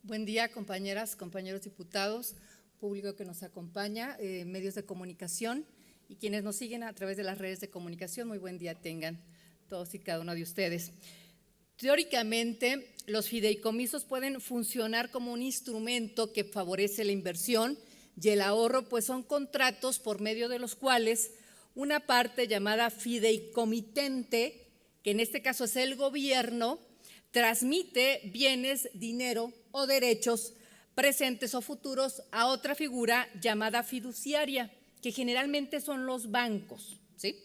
Buen día, compañeras, compañeros diputados, público que nos acompaña, medios de comunicación y quienes nos siguen a través de las redes de comunicación. Muy buen día tengan todos y cada uno de ustedes. Teóricamente, los fideicomisos pueden funcionar como un instrumento que favorece la inversión y el ahorro, pues son contratos por medio de los cuales una parte llamada fideicomitente, que en este caso es el gobierno, transmite bienes, dinero o derechos presentes o futuros a otra figura llamada fiduciaria, que generalmente son los bancos, ¿sí?,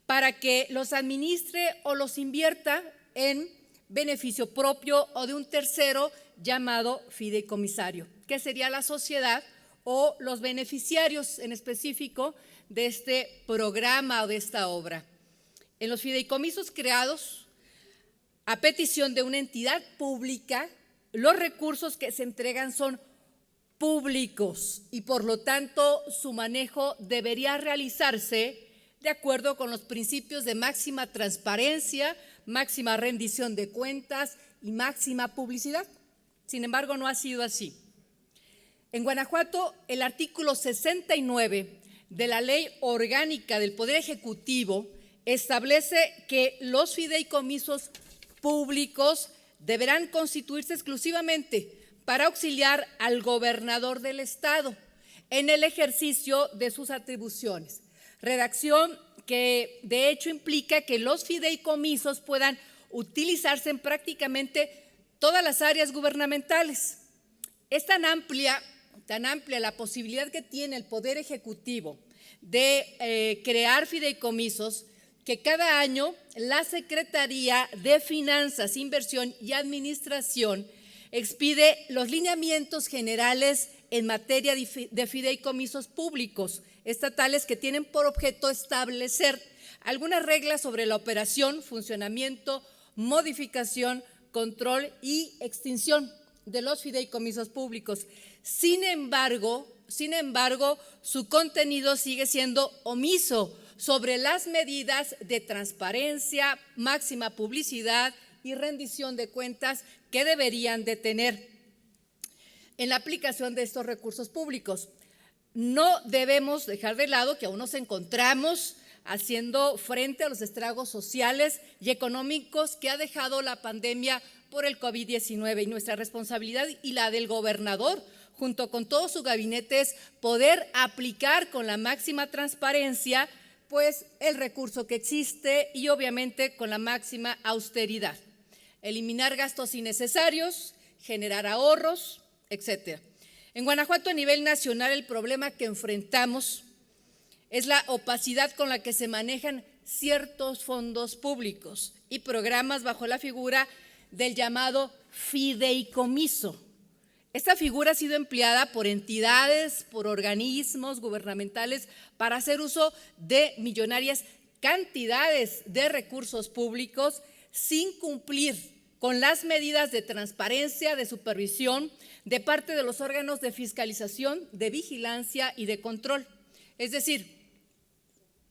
para que los administre o los invierta en beneficio propio o de un tercero llamado fideicomisario, que sería la sociedad o los beneficiarios en específico de este programa o de esta obra. En los fideicomisos creados a petición de una entidad pública, los recursos que se entregan son públicos y por lo tanto su manejo debería realizarse de acuerdo con los principios de máxima transparencia, máxima rendición de cuentas y máxima publicidad. Sin embargo, no ha sido así. En Guanajuato, el artículo 69 de la Ley Orgánica del Poder Ejecutivo establece que los fideicomisos públicos deberán constituirse exclusivamente para auxiliar al gobernador del estado en el ejercicio de sus atribuciones. Redacción que de hecho implica que los fideicomisos puedan utilizarse en prácticamente todas las áreas gubernamentales. Es tan amplia la posibilidad que tiene el Poder Ejecutivo de crear fideicomisos que cada año la Secretaría de Finanzas, Inversión y Administración expide los lineamientos generales en materia de fideicomisos públicos estatales que tienen por objeto establecer algunas reglas sobre la operación, funcionamiento, modificación, control y extinción de los fideicomisos públicos. Sin embargo, su contenido sigue siendo omiso sobre las medidas de transparencia, máxima publicidad y rendición de cuentas que deberían de tener en la aplicación de estos recursos públicos. No debemos dejar de lado que aún nos encontramos haciendo frente a los estragos sociales y económicos que ha dejado la pandemia por el COVID-19 y nuestra responsabilidad y la del gobernador, junto con todo su gabinete, es poder aplicar con la máxima transparencia pues el recurso que existe y obviamente con la máxima austeridad, eliminar gastos innecesarios, generar ahorros, etcétera. En Guanajuato, a nivel nacional, el problema que enfrentamos es la opacidad con la que se manejan ciertos fondos públicos y programas bajo la figura del llamado fideicomiso. Esta figura ha sido empleada por entidades, por organismos gubernamentales para hacer uso de millonarias cantidades de recursos públicos sin cumplir con las medidas de transparencia, de supervisión de parte de los órganos de fiscalización, de vigilancia y de control. Es decir,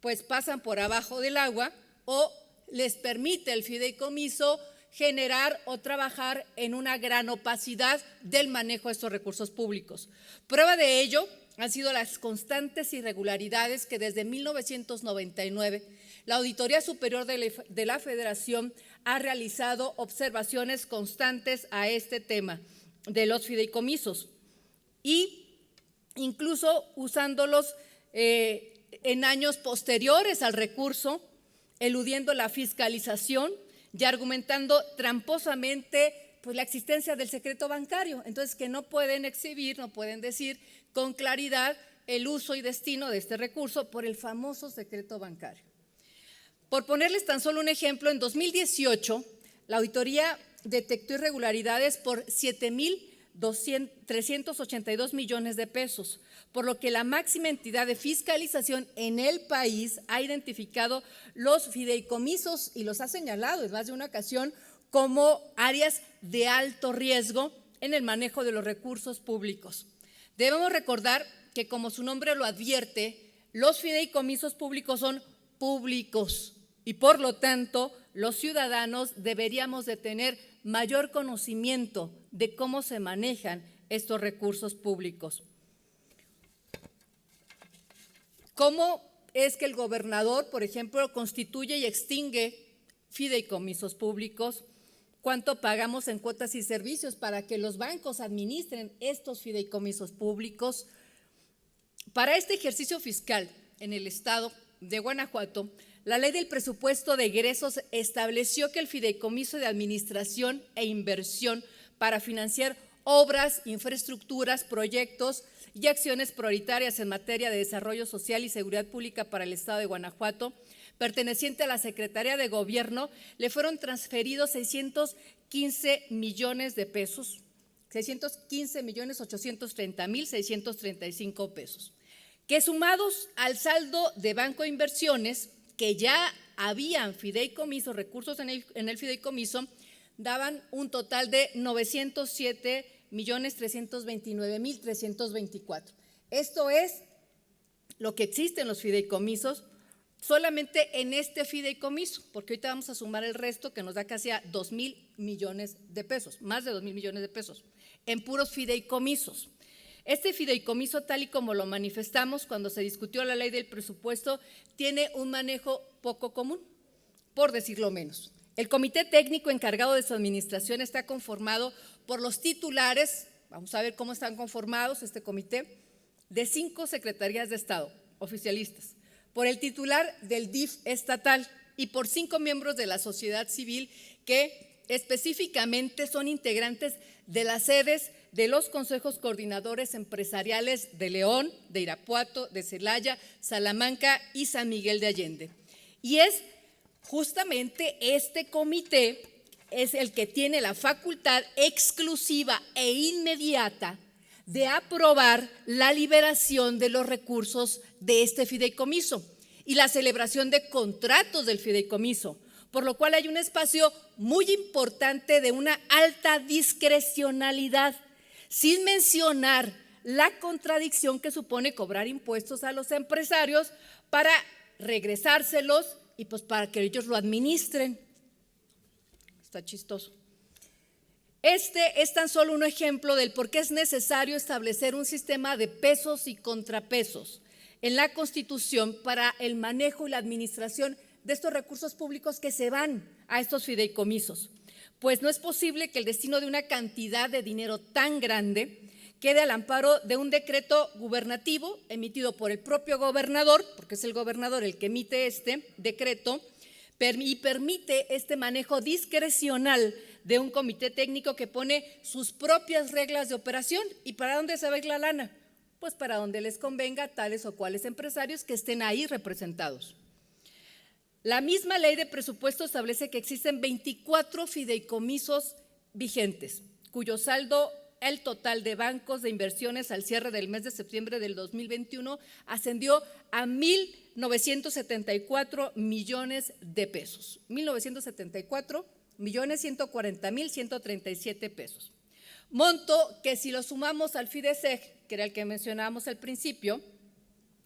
pues pasan por abajo del agua o les permite el fideicomiso generar o trabajar en una gran opacidad del manejo de estos recursos públicos. Prueba de ello han sido las constantes irregularidades que desde 1999 la Auditoría Superior de la Federación ha realizado observaciones constantes a este tema de los fideicomisos y incluso usándolos en años posteriores al recurso, eludiendo la fiscalización y argumentando tramposamente pues, la existencia del secreto bancario. Entonces, que no pueden exhibir, no pueden decir con claridad el uso y destino de este recurso por el famoso secreto bancario. Por ponerles tan solo un ejemplo, en 2018 la auditoría detectó irregularidades por 7,382 millones de pesos, por lo que la máxima entidad de fiscalización en el país ha identificado los fideicomisos y los ha señalado en más de una ocasión como áreas de alto riesgo en el manejo de los recursos públicos. Debemos recordar que, como su nombre lo advierte, los fideicomisos públicos son públicos y por lo tanto los ciudadanos deberíamos de tener mayor conocimiento de cómo se manejan estos recursos públicos. ¿Cómo es que el gobernador, por ejemplo, constituye y extingue fideicomisos públicos? ¿Cuánto pagamos en cuotas y servicios para que los bancos administren estos fideicomisos públicos? Para este ejercicio fiscal en el estado de Guanajuato, la Ley del Presupuesto de Egresos estableció que el fideicomiso de administración e inversión para financiar obras, infraestructuras, proyectos y acciones prioritarias en materia de desarrollo social y seguridad pública para el estado de Guanajuato, perteneciente a la Secretaría de Gobierno, le fueron transferidos 615 millones de pesos, 615.830.635 pesos, que sumados al saldo de Banco de Inversiones, que ya habían fideicomiso, recursos en el fideicomiso, daban un total de 907.329.324. Esto es lo que existe en los fideicomisos, solamente en este fideicomiso, porque ahorita vamos a sumar el resto que nos da casi a 2,000 millones de pesos, más de 2,000 millones de pesos, en puros fideicomisos. Este fideicomiso, tal y como lo manifestamos cuando se discutió la ley del presupuesto, tiene un manejo poco común, por decirlo menos. El comité técnico encargado de su administración está conformado por los titulares, vamos a ver cómo están conformados este comité, de 5 secretarías de Estado oficialistas, por el titular del DIF estatal y por 5 miembros de la sociedad civil que específicamente son integrantes de las sedes de los consejos coordinadores empresariales de León, de Irapuato, de Celaya, Salamanca y San Miguel de Allende. Y es justamente este comité es el que tiene la facultad exclusiva e inmediata de aprobar la liberación de los recursos de este fideicomiso y la celebración de contratos del fideicomiso, por lo cual hay un espacio muy importante de una alta discrecionalidad, sin mencionar la contradicción que supone cobrar impuestos a los empresarios para regresárselos y pues para que ellos lo administren. Está chistoso. Este es tan solo un ejemplo del por qué es necesario establecer un sistema de pesos y contrapesos en la Constitución para el manejo y la administración de estos recursos públicos que se van a estos fideicomisos. Pues no es posible que el destino de una cantidad de dinero tan grande quede al amparo de un decreto gubernativo emitido por el propio gobernador, porque es el gobernador el que emite este decreto y permite este manejo discrecional de un comité técnico que pone sus propias reglas de operación. ¿Y para dónde se va a ir la lana? Pues para donde les convenga a tales o cuales empresarios que estén ahí representados. La misma ley de presupuesto establece que existen 24 fideicomisos vigentes, cuyo saldo, el total de bancos de inversiones al cierre del mes de septiembre del 2021 ascendió a 1,974 millones de pesos, 1,974,140,137 pesos. Monto que si lo sumamos al FIDESEG, que era el que mencionábamos al principio,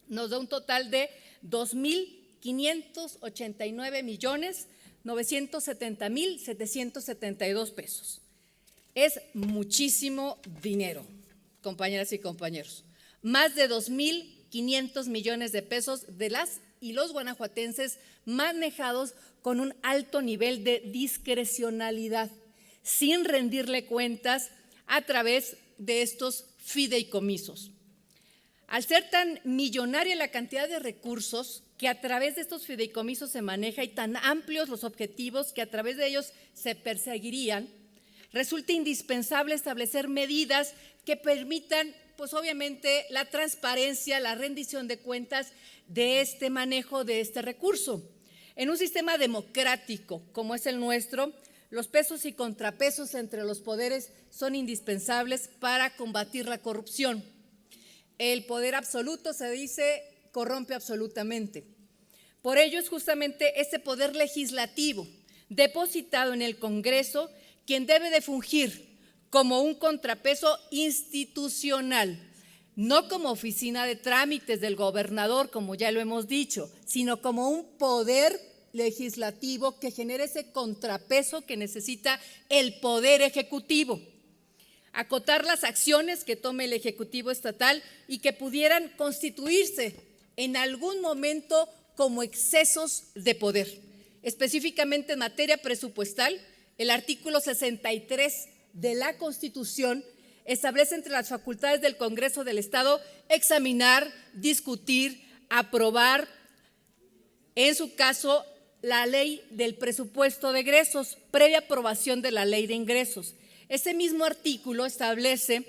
nos da un total de 2,589,970,772 pesos. Es muchísimo dinero, compañeras y compañeros. Más de 2,500 millones de pesos de las y los guanajuatenses manejados con un alto nivel de discrecionalidad, sin rendirle cuentas a través de estos fideicomisos. Al ser tan millonaria la cantidad de recursos que a través de estos fideicomisos se maneja y tan amplios los objetivos que a través de ellos se perseguirían, resulta indispensable establecer medidas que permitan, pues obviamente, la transparencia, la rendición de cuentas de este manejo de este recurso. En un sistema democrático como es el nuestro, los pesos y contrapesos entre los poderes son indispensables para combatir la corrupción. El poder absoluto, se dice, corrompe absolutamente. Por ello es justamente este poder legislativo depositado en el Congreso quien debe de fungir como un contrapeso institucional, no como oficina de trámites del gobernador, como ya lo hemos dicho, sino como un poder legislativo que genere ese contrapeso que necesita el poder ejecutivo. acotar las acciones que tome el Ejecutivo Estatal y que pudieran constituirse en algún momento como excesos de poder. Específicamente en materia presupuestal, el artículo 63 de la Constitución establece entre las facultades del Congreso del Estado examinar, discutir, aprobar, en su caso, la ley del presupuesto de egresos, previa aprobación de la ley de ingresos. Ese mismo artículo establece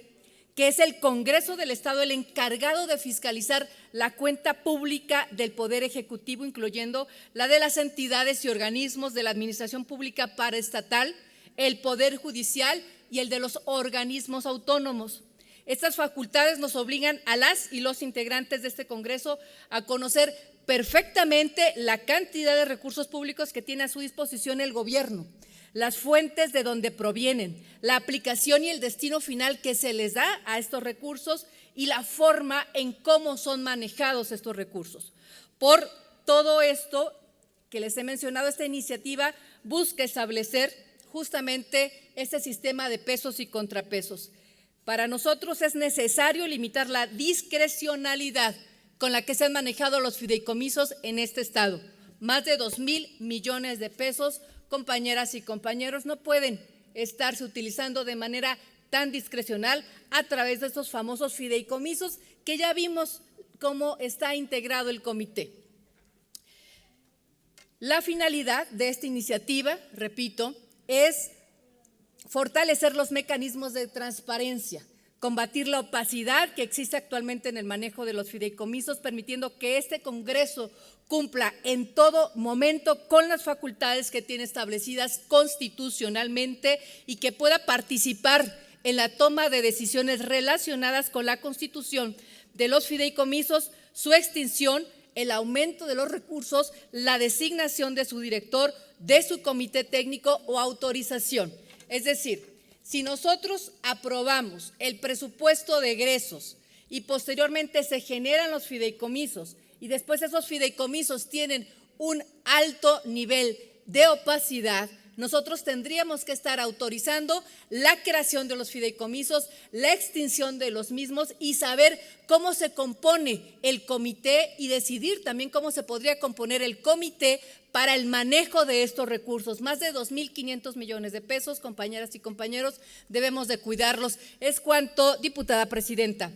que es el Congreso del Estado el encargado de fiscalizar la cuenta pública del Poder Ejecutivo, incluyendo la de las entidades y organismos de la Administración Pública Paraestatal, el Poder Judicial y el de los organismos autónomos. Estas facultades nos obligan a las y los integrantes de este Congreso a conocer perfectamente la cantidad de recursos públicos que tiene a su disposición el gobierno, las fuentes de donde provienen, la aplicación y el destino final que se les da a estos recursos y la forma en cómo son manejados estos recursos. Por todo esto que les he mencionado, esta iniciativa busca establecer justamente este sistema de pesos y contrapesos. Para nosotros es necesario limitar la discrecionalidad con la que se han manejado los fideicomisos en este estado. Más de 2,000 millones de pesos, compañeras y compañeros, no pueden estarse utilizando de manera tan discrecional a través de estos famosos fideicomisos que ya vimos cómo está integrado el comité. La finalidad de esta iniciativa, repito, es fortalecer los mecanismos de transparencia, combatir la opacidad que existe actualmente en el manejo de los fideicomisos, permitiendo que este Congreso cumpla en todo momento con las facultades que tiene establecidas constitucionalmente y que pueda participar en la toma de decisiones relacionadas con la constitución de los fideicomisos, su extinción, el aumento de los recursos, la designación de su director, de su comité técnico o autorización. Es decir, si nosotros aprobamos el presupuesto de egresos y posteriormente se generan los fideicomisos y después esos fideicomisos tienen un alto nivel de opacidad, nosotros tendríamos que estar autorizando la creación de los fideicomisos, la extinción de los mismos y saber cómo se compone el comité y decidir también cómo se podría componer el comité para el manejo de estos recursos. Más de 2,500 millones de pesos, compañeras y compañeros, debemos de cuidarlos. Es cuanto, diputada presidenta.